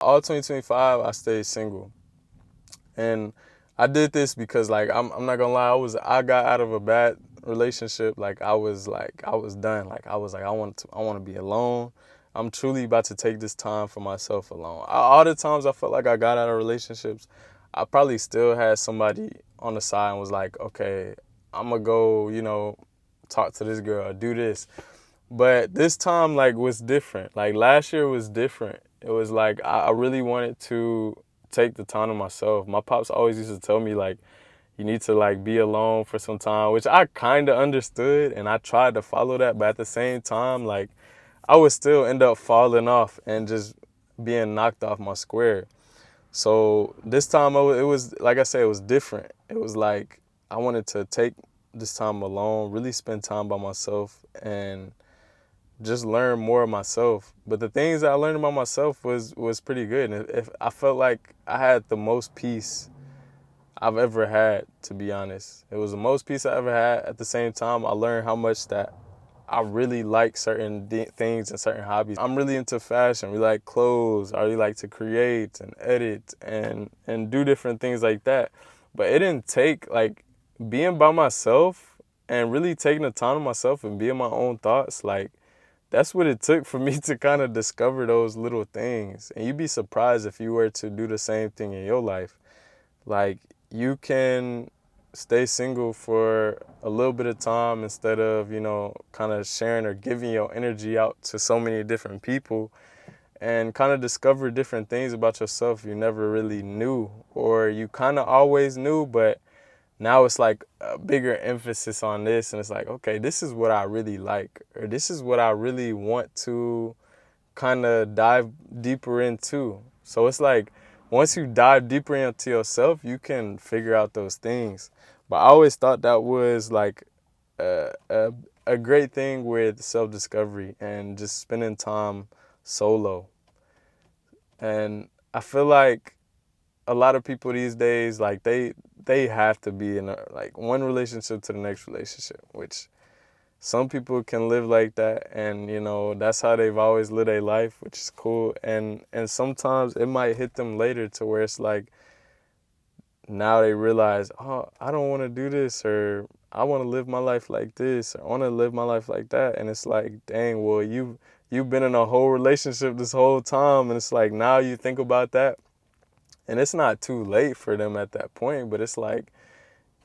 All 2025, I stayed single. And I did this because like I'm not gonna lie, I got out of a bad relationship. I was done. I want to be alone. I'm truly about to take this time for myself alone. All the times I felt like I got out of relationships, I probably still had somebody on the side and was like, okay, I'm gonna go, talk to this girl, do this. But this time like was different. Like last year was different. It was like I really wanted to take the time to myself. My pops always used to tell me like you need to like be alone for some time, which I kind of understood and I tried to follow that, but at the same time like I would still end up falling off and just being knocked off my square. So this time it was like I said, it was different. It was like I wanted to take this time alone, really spend time by myself and just learn more of myself. But the things that I learned about myself was pretty good. And if I felt like I had the most peace I've ever had, to be honest. It was the most peace I ever had. At the same time, I learned how much that I really like certain things and certain hobbies. I'm really into fashion. We like clothes. I really like to create and edit and do different things like that. But it didn't take like being by myself and really taking the time to myself and being my own thoughts. Like that's what it took for me to kind of discover those little things. And you'd be surprised if you were to do the same thing in your life. Like you can stay single for a little bit of time instead of, kind of sharing or giving your energy out to so many different people and kind of discover different things about yourself you never really knew or you kind of always knew, but now it's like a bigger emphasis on this and it's like, okay, this is what I really like or this is what I really want to kind of dive deeper into. So it's like once you dive deeper into yourself, you can figure out those things. But I always thought that was like a, a, a great thing with self-discovery and just spending time solo. And I feel like a lot of people these days, like they have to be in like one relationship to the next relationship, which some people can live like that and that's how they've always lived their life, which is cool. And sometimes it might hit them later to where it's like now they realize, oh, I don't want to do this or I want to live my life like this or I want to live my life like that. And it's like, dang, well, you've been in a whole relationship this whole time and it's like now you think about that and it's not too late for them at that point, but it's like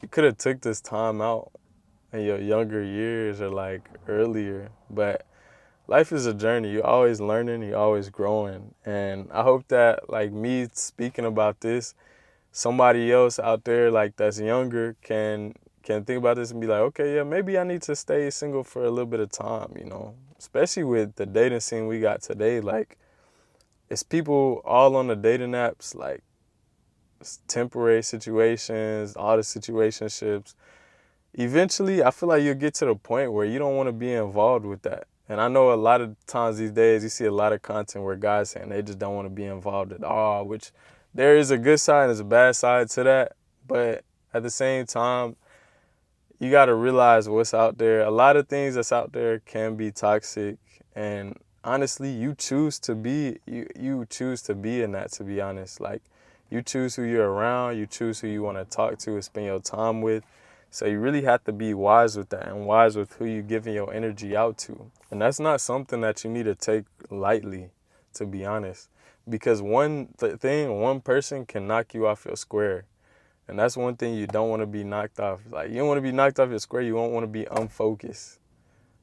you could have took this time out in your younger years or like earlier. But life is a journey. You're always learning, you're always growing. And I hope that like me speaking about this, somebody else out there like that's younger can think about this and be like, okay, yeah, maybe I need to stay single for a little bit of time. Especially with the dating scene we got today, like it's people all on the dating apps, like it's temporary situations, all the situationships. Eventually, I feel like you'll get to the point where you don't want to be involved with that. And I know a lot of times these days you see a lot of content where guys saying they just don't want to be involved at all, which there is a good side and there's a bad side to that. But at the same time, you got to realize what's out there. A lot of things that's out there can be toxic. And honestly, you choose to be in that, to be honest. Like you choose who you're around, you choose who you want to talk to and spend your time with. So you really have to be wise with that and wise with who you're giving your energy out to. And that's not something that you need to take lightly, to be honest. Because one person can knock you off your square. And that's one thing you don't want to be knocked off. Like you don't want to be knocked off your square, you won't want to be unfocused.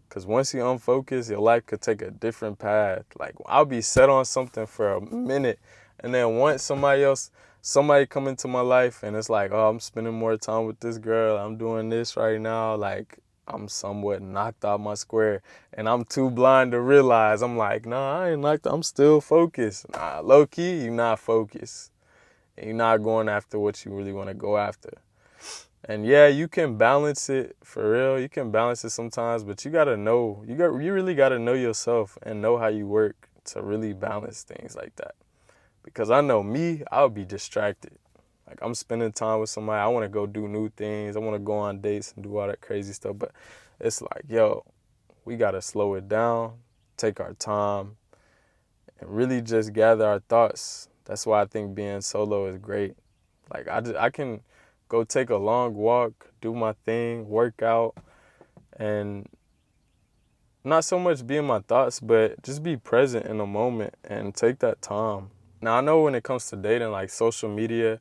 Because once you unfocus, your life could take a different path. Like I'll be set on something for a minute, and then once somebody come into my life, and it's like, oh, I'm spending more time with this girl. I'm doing this right now. Like I'm somewhat knocked off my square, and I'm too blind to realize. I'm like, nah, I ain't knocked. I'm still focused. Nah, low key, you're not focused, and you're not going after what you really want to go after. And yeah, you can balance it for real. You can balance it sometimes, but you really gotta know yourself and know how you work to really balance things like that. Because I know me, I'll be distracted. Like I'm spending time with somebody, I wanna go do new things, I wanna go on dates and do all that crazy stuff. But it's like, yo, we gotta slow it down, take our time, and really just gather our thoughts. That's why I think being solo is great. Like I can go take a long walk, do my thing, work out, and not so much be in my thoughts, but just be present in the moment and take that time. Now I know when it comes to dating, like social media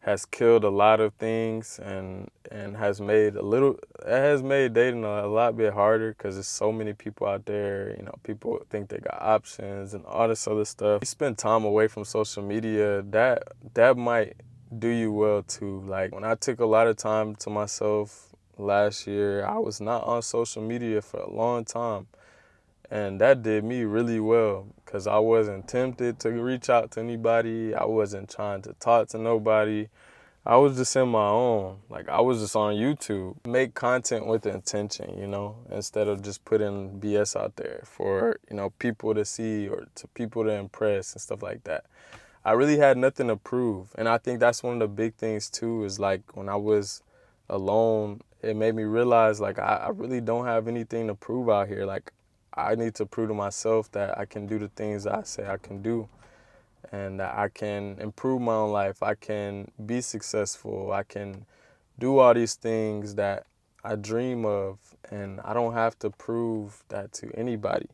has killed a lot of things and has made it has made dating a lot bit harder because there's so many people out there. You know, people think they got options and all this other stuff. You spend time away from social media, that might do you well too. Like when I took a lot of time to myself last year, I was not on social media for a long time. And that did me really well because I wasn't tempted to reach out to anybody. I wasn't trying to talk to nobody. I was just in my own. Like I was just on YouTube. Make content with intention, you know, instead of just putting BS out there for, you know, people to see or to people to impress and stuff like that. I really had nothing to prove. And I think that's one of the big things too, is like when I was alone, it made me realize like I really don't have anything to prove out here. Like I need to prove to myself that I can do the things I say I can do and that I can improve my own life. I can be successful. I can do all these things that I dream of, and I don't have to prove that to anybody.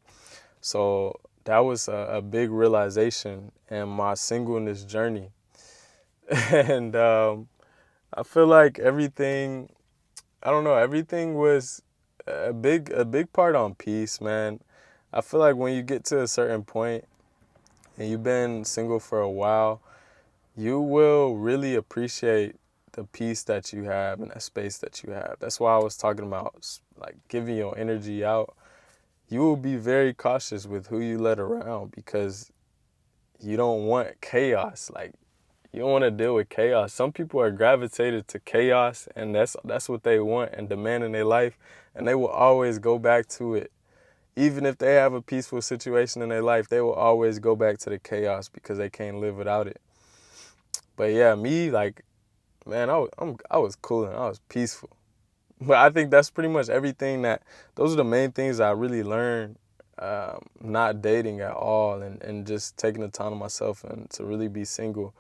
So that was a big realization in my singleness journey. And I feel like everything, I don't know, everything was a big part on peace, man. I feel like when you get to a certain point and you've been single for a while, you will really appreciate the peace that you have and that space that you have. That's why I was talking about like giving your energy out. You will be very cautious with who you let around because you don't want chaos. Like you don't want to deal with chaos. Some people are gravitated to chaos and that's what they want and demand in their life, and they will always go back to it. Even if they have a peaceful situation in their life, they will always go back to the chaos because they can't live without it. But yeah, me, like, man, I was cool and I was peaceful. But I think that's pretty much everything those are the main things I really learned, not dating at all and just taking the time to myself and to really be single.